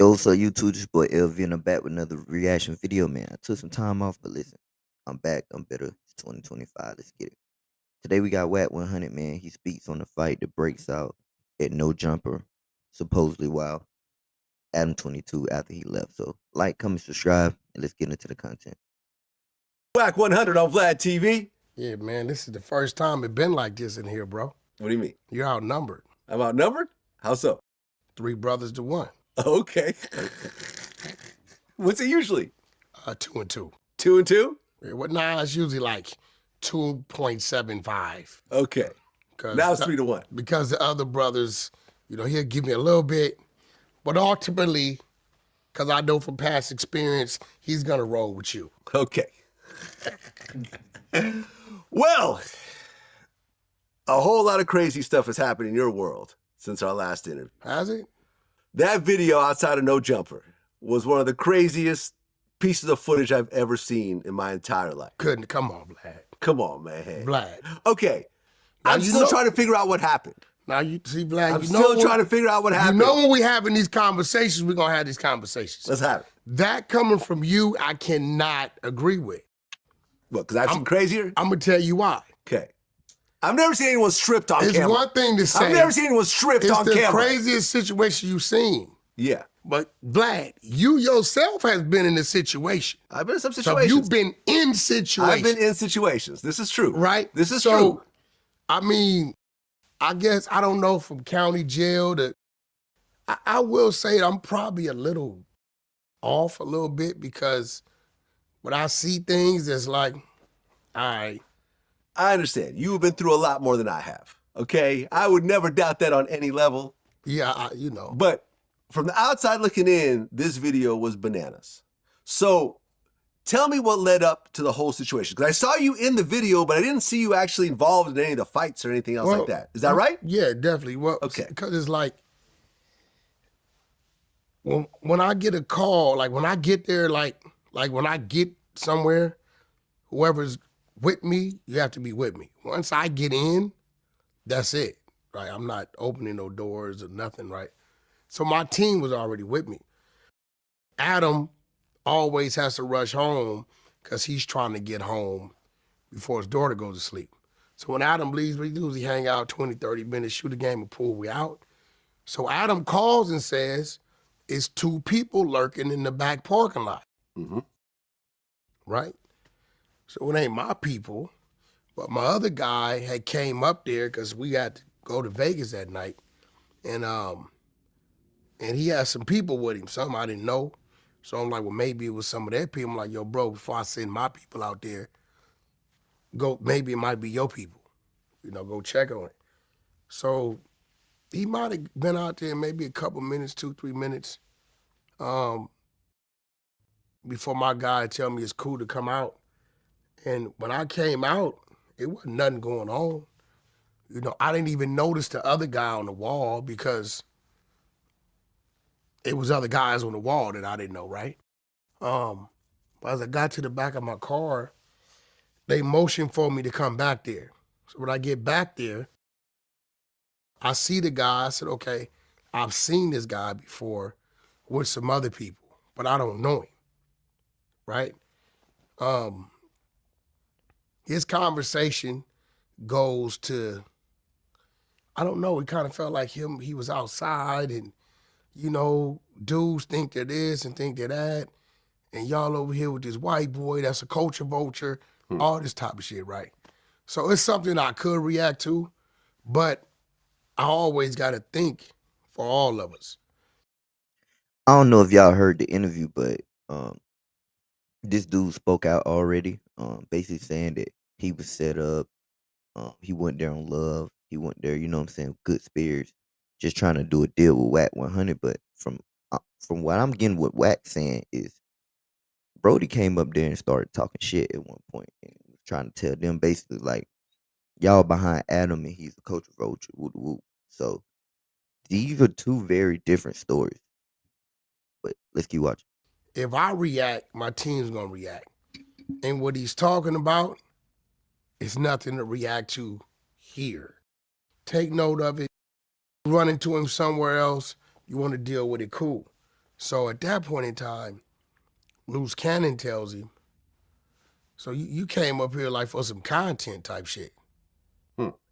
Yo, so YouTube, this boy LV, and I'm back with another reaction video, man. I took some time off, but listen, I'm back. I'm better. It's 2025. Let's get it. Today we got Wack100, man. He speaks on the fight that breaks out at No Jumper, supposedly while Adam 22 after he left. So like, comment, subscribe, and let's get into the content. Wack100 on Vlad TV. Yeah, man, this is the first time it been like this in here, bro. What do you mean? You're outnumbered. I'm outnumbered? How so? 3 brothers to 1. Okay. What's it usually? 2 and 2. 2 and 2? Yeah, nah, it's usually like 2.75. Okay. Now it's 3 to 1. Because the other brothers, he'll give me a little bit, but ultimately, because I know from past experience, he's gonna roll with you. Okay. Well, a whole lot of crazy stuff has happened in your world since our last interview. Has it? That video outside of No Jumper was one of the craziest pieces of footage I've ever seen in my entire life. Couldn't. Come on, Vlad. Come on, man. Vlad. Okay. Now, I'm still trying to figure out what happened. Now, you see, Vlad, I'm still trying to figure out what happened. You know when we having these conversations, we're going to have these conversations. Let's have it. That coming from you, I cannot agree with. What, because I've seen crazier? I'm going to tell you why. Okay. I've never seen anyone stripped on camera. It's one thing to say. I've never seen anyone stripped on camera. It's the craziest situation you've seen. Yeah. But Vlad, you yourself has been in a situation. I've been in some situations. So you've been in situations. I've been in situations. This is true. Right? This is true. I mean, I guess, I don't know, from county jail to, I will say I'm probably a little off a little bit because when I see things, it's like, all right. I understand. You have been through a lot more than I have, okay? I would never doubt that on any level. Yeah, But from the outside looking in, this video was bananas. So tell me what led up to the whole situation. Because I saw you in the video, but I didn't see you actually involved in any of the fights or anything else like that. Is that right? Yeah, definitely. Well, okay. Because it's like, when I get a call, like when I get there, like when I get somewhere, whoever's with me, you have to be with me. Once I get in, that's it, right? I'm not opening no doors or nothing, right? So my team was already with me. Adam always has to rush home because he's trying to get home before his daughter goes to sleep. So when Adam leaves, what he does, he hang out 20, 30 minutes, shoot a game of pool, we out. So Adam calls and says, it's 2 people lurking in the back parking lot, right? So it ain't my people, but my other guy had came up there because we had to go to Vegas that night, and he had some people with him, some I didn't know. So I'm like, well, maybe it was some of their people. I'm like, yo, bro, before I send my people out there, maybe it might be your people, go check on it. So he might have been out there maybe a couple minutes, 2, 3 minutes, before my guy tell me it's cool to come out. And when I came out, it wasn't nothing going on. I didn't even notice the other guy on the wall because it was other guys on the wall that I didn't know, right? But as I got to the back of my car, they motioned for me to come back there. So when I get back there, I see the guy. I said, okay, I've seen this guy before with some other people, but I don't know him, right? His conversation goes to, I don't know, it kind of felt like he was outside and, dudes think they're this and think they're that, and y'all over here with this white boy that's a culture vulture, all this type of shit, right? So it's something I could react to, but I always got to think for all of us. I don't know if y'all heard the interview, but this dude spoke out already, basically saying that he was set up. He went there on love. He went there, good spirits, just trying to do a deal with Wack100. But from what I'm getting, what Wack saying is, Brody came up there and started talking shit at one point and was trying to tell them basically like, y'all behind Adam and he's a culture vulture. Woo woo. So these are 2 very different stories. But let's keep watching. If I react, my team's gonna react. And what he's talking about is nothing to react to here. Take note of it. Run into him somewhere else, you want to deal with it, cool. So at that point in time, Loose Cannon tells him, so you came up here like for some content type shit.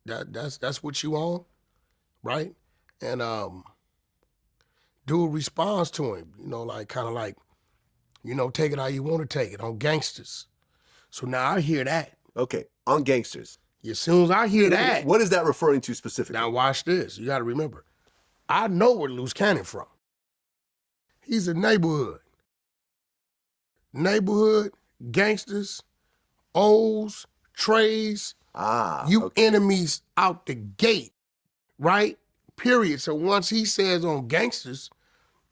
That's what you on, right? And dude responds to him, like kind of like, take it how you want to take it on gangsters. So now I hear that. Okay, on gangsters. As soon as I hear that, What is that referring to specifically? now watch this. You got to remember, I know where Loose Cannon from. He's a neighborhood, gangsters, O's, Trays. Enemies out the gate, right? Period. So once he says on gangsters,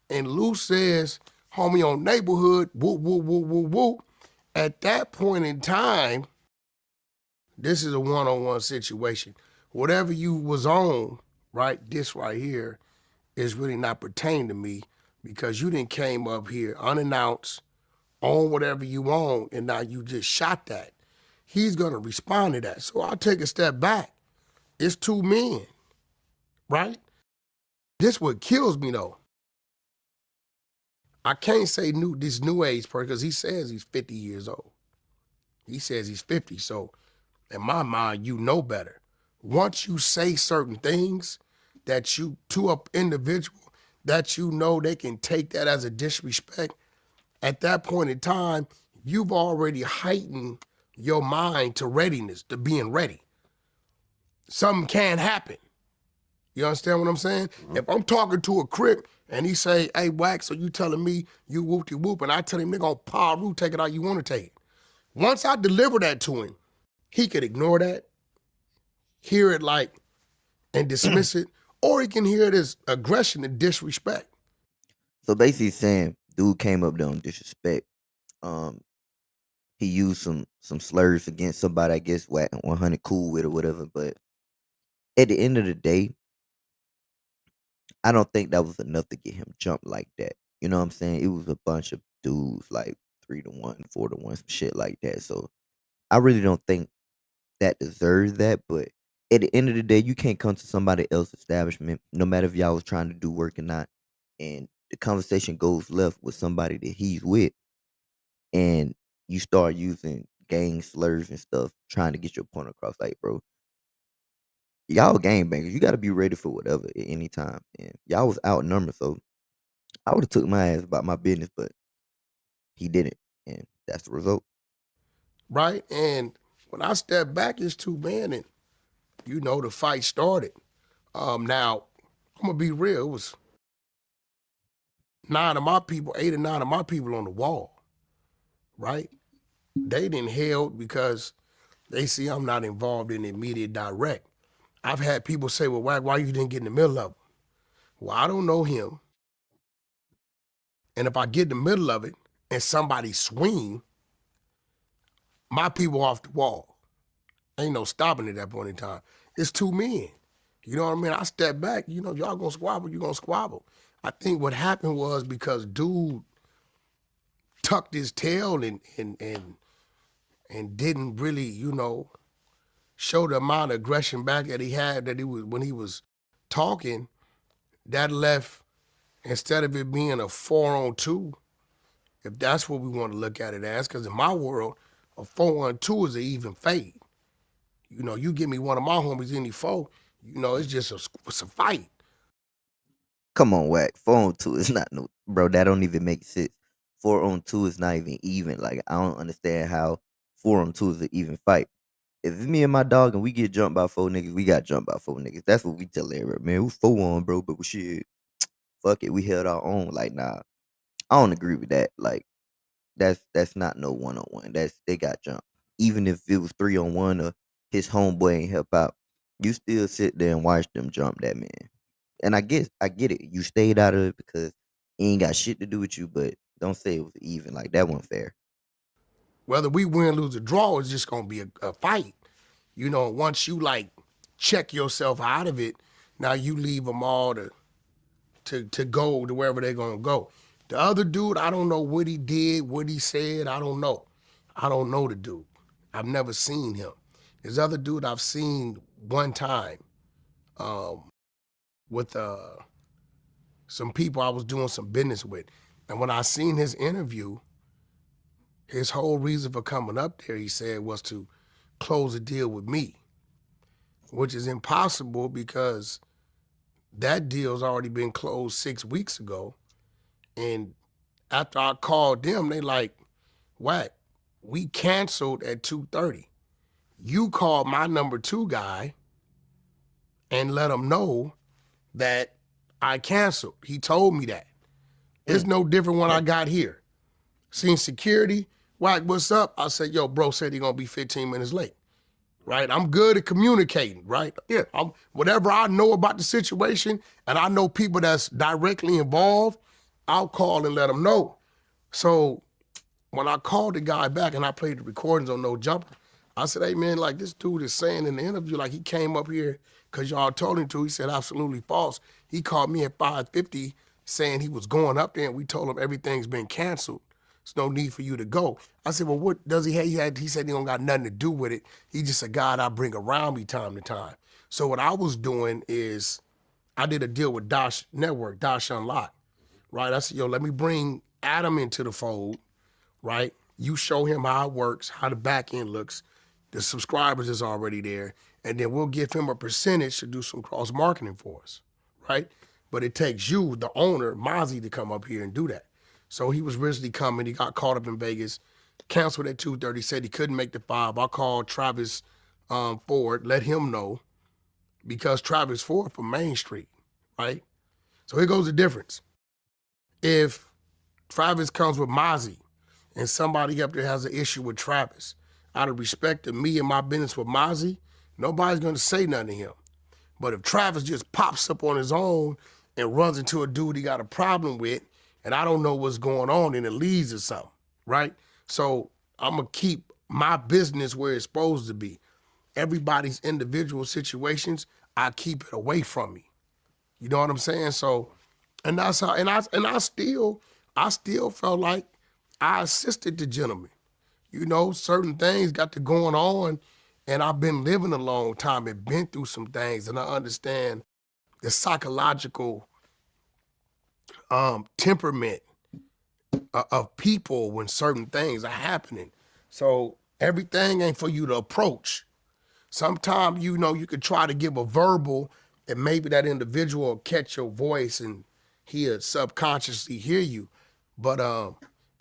and Loose says, homie on neighborhood, whoop, whoop, whoop, whoop, whoop. At that point in time, this is a one-on-one situation. Whatever you was on, right, this right here, is really not pertaining to me because you didn't came up here unannounced, on whatever you own, and now you just shot that. He's gonna respond to that. So I'll take a step back. It's two men, right? This what kills me though. I can't say this new age person because he says he's 50 years old. He says he's 50. So in my mind, you know better. Once you say certain things that you to an individual that you know they can take that as a disrespect, at that point in time, you've already heightened your mind to readiness, to being ready. Something can happen. You understand what I'm saying? Mm-hmm. If I'm talking to a Crip and he say, hey, Wack, so you telling me you whoop-de-whoop, and I tell him, nigga, on Paru, take it how you want to take it. Once I deliver that to him, he could ignore that, hear it like, and dismiss it, or he can hear it as aggression and disrespect. So basically saying, dude came up there on disrespect. He used some slurs against somebody, I guess Wack100 cool with or whatever. But at the end of the day, I don't think that was enough to get him jumped like that. You know what I'm saying? It was a bunch of dudes like 3-1, 4-1, some shit like that. So I really don't think that deserves that. But at the end of the day, you can't come to somebody else's establishment, no matter if y'all was trying to do work or not, and the conversation goes left with somebody that he's with, and you start using gang slurs and stuff, trying to get your point across. Like, bro, y'all gangbangers. You got to be ready for whatever at any time. And y'all was outnumbered, so I would have took my ass about my business, but he didn't, and that's the result. Right, and when I step back, it's two men, and the fight started. Now, I'm gonna be real. It was 8 or 9 of my people on the wall, right? They didn't held because they see I'm not involved in the immediate direct. I've had people say, well, why you didn't get in the middle of it? Well, I don't know him. And if I get in the middle of it and somebody swing, my people off the wall. Ain't no stopping at that point in time. It's two men. You know what I mean? I step back, y'all gonna squabble, you gonna squabble. I think what happened was because dude tucked his tail and didn't really, show the amount of aggression back that he had when he was talking, that left, instead of it being a 4-on-2, if that's what we want to look at it as, because in my world, a 4-on-2 is an even fade. You give me one of my homies any four, it's a fight. Come on, Wack. 4-on-2 is not no, bro. That don't even make sense. 4-on-2 is not even. Like, I don't understand how 4-on-2 is an even fight. If it's me and my dog and we get jumped by 4 niggas, we got jumped by 4 niggas. That's what we tell everybody, man. We 4-on, bro, but shit, fuck it. We held our own. Like, nah, I don't agree with that. Like, that's not no 1-on-1. They got jumped. Even if it was 3-on-1 or his homeboy ain't help out, you still sit there and watch them jump that man. And I get it. You stayed out of it because it ain't got shit to do with you, but don't say it was even. Like, that wasn't fair. Whether we win, lose, or draw, it's just gonna be a fight. Once you check yourself out of it, now you leave them all to go to wherever they're gonna go. The other dude, I don't know what he did, what he said, I don't know. I don't know the dude. I've never seen him. This other dude I've seen one time with some people I was doing some business with. And when I seen his interview, his whole reason for coming up there, he said, was to close a deal with me, which is impossible because that deal's already been closed 6 weeks ago. And after I called them, they like, Wack, we canceled at 2:30. You called my number 2 guy and let him know that I canceled. He told me that. It's no different when I got here. Seen security, Wack, what's up? I said, yo, bro said he gonna be 15 minutes late. Right? I'm good at communicating, right? Yeah. Whatever I know about the situation, and I know people that's directly involved, I'll call and let them know. So when I called the guy back and I played the recordings on No Jumper, I said, hey man, like this dude is saying in the interview, like he came up here because y'all told him to. He said absolutely false. He called me at 5:50 saying he was going up there and we told him everything's been canceled. There's no need for you to go. I said, well, what does he have? He said he don't got nothing to do with it. He just a guy I bring around me time to time. So what I was doing is I did a deal with Dosh Network, Dosh Unlock, right? I said, yo, let me bring Adam into the fold, right? You show him how it works, how the back end looks. The subscribers is already there. And then we'll give him a percentage to do some cross marketing for us, right? But it takes you, the owner, Mozzie, to come up here and do that. So he was originally coming. He got caught up in Vegas, canceled at 2:30, said he couldn't make the 5. I called Travis Ford, let him know, because Travis Ford from Main Street, right? So here goes the difference. If Travis comes with Mozzie and somebody up there has an issue with Travis, out of respect to me and my business with Mozzie, nobody's gonna say nothing to him. But if Travis just pops up on his own and runs into a dude he got a problem with, and I don't know what's going on, and it leads to something, right? So I'm gonna keep my business where it's supposed to be. Everybody's individual situations, I keep it away from me. You know what I'm saying? So, and that's how, and I still felt like I assisted the gentleman. You know, certain things got to going on, and I've been living a long time and been through some things, and I understand the psychological temperament of people when certain things are happening. So everything ain't for you to approach. Sometimes, you know, you could try to give a verbal and maybe that individual will catch your voice and he'll subconsciously hear you. But,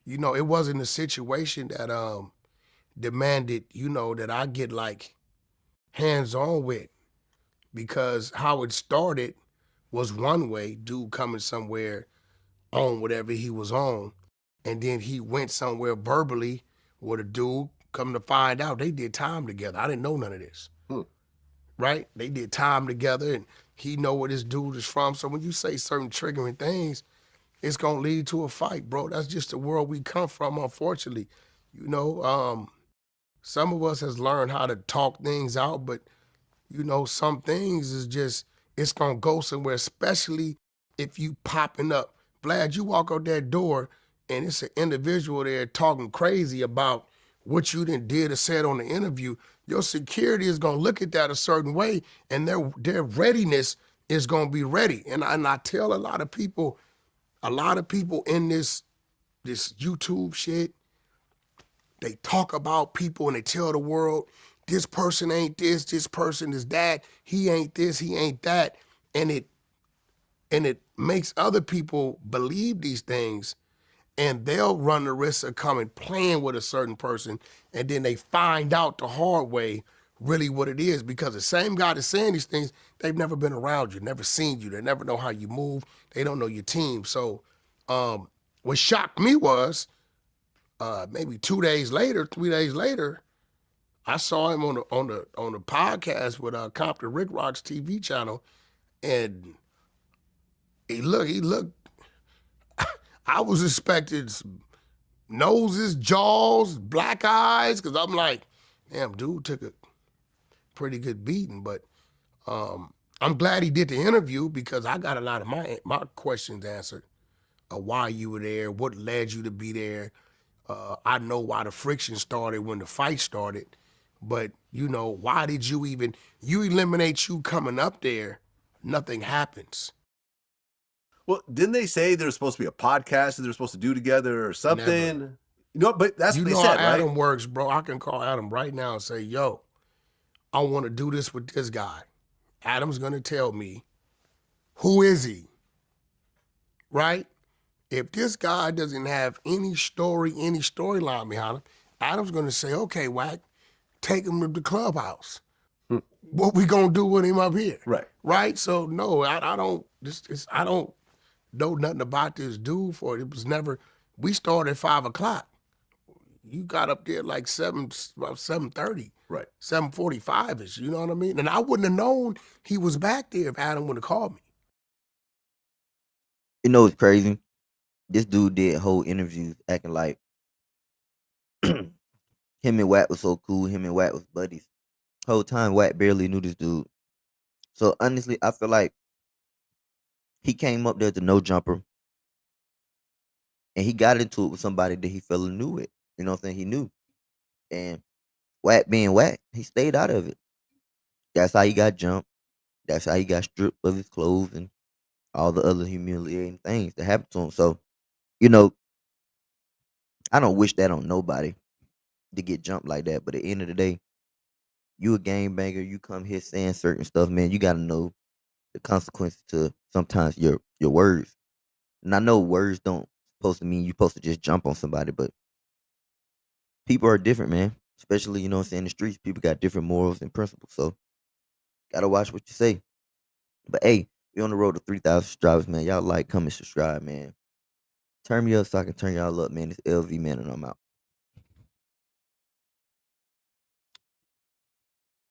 you know, it wasn't a situation that demanded, you know, that I get like hands-on with, because how it started was one way, dude coming somewhere on whatever he was on, and then he went somewhere verbally with a dude, come to find out they did time together. I didn't know none of this, right? They did time together, and he know where this dude is from. So when you say certain triggering things, it's gonna lead to a fight, bro. That's just the world we come from, unfortunately. You know, some of us has learned how to talk things out, but you know, some things is just, it's gonna go somewhere, especially if you popping up. Vlad, you walk out that door and it's an individual there talking crazy about what you did or said on the interview. Your security is gonna look at that a certain way, and their readiness is gonna be ready. And I tell a lot of people in this YouTube shit, they talk about people and they tell the world, this person ain't this person is that, he ain't this, he ain't that. And it makes other people believe these things, and they'll run the risk of coming playing with a certain person, and then they find out the hard way really what it is, because the same guy that's saying these things, they've never been around you, never seen you, they never know how you move, they don't know your team. So what shocked me was maybe 2 days later, 3 days later, I saw him on the podcast with Compton Rick Rock's TV channel, and he looked. I was expecting some noses, jaws, black eyes, because I'm like, damn, dude took a pretty good beating. But I'm glad he did the interview, because I got a lot of my questions answered. Why you were there, what led you to be there. I know why the friction started when the fight started. But, you know, why did you eliminate you coming up there, nothing happens. Well, didn't they say there's supposed to be a podcast that they're supposed to do together or Never. something? You know, but that's You what they know how said, right? Adam works, bro. I can call Adam right now and say, yo, I want to do this with this guy. Adam's going to tell me, who is he? Right? If this guy doesn't have any story, any storyline behind him, Adam's going to say, okay, Wack, take him to the clubhouse. Hmm. What we going to do with him up here? Right. Right? So, no, I don't, I don't know nothing about this dude for it. It was never, we started at 5 o'clock. You got up there like about 7:30. Right. 7:45-ish, you know what I mean? And I wouldn't have known he was back there if Adam would have called me. You know, it's crazy. This dude did whole interviews acting like him and Wack was so cool. Him and Wack was buddies. Whole time, Wack barely knew this dude. So honestly, I feel like he came up there to no jumper, and he got into it with somebody that he fell and knew with. You know what I'm saying? He knew, and Wack being Wack, he stayed out of it. That's how he got jumped. That's how he got stripped of his clothes and all the other humiliating things that happened to him. So, you know, I don't wish that on nobody to get jumped like that. But at the end of the day, you a game banger. You come here saying certain stuff, man. You got to know the consequences to sometimes your words. And I know words don't supposed to mean you supposed to just jump on somebody, but people are different, man. Especially, you know what I'm saying, in the streets, people got different morals and principles. So gotta watch what you say. But hey, we on the road to 3,000 subscribers, man. Y'all like, comment, subscribe, man. Turn me up so I can turn y'all up, man. It's LV, man, and I'm out.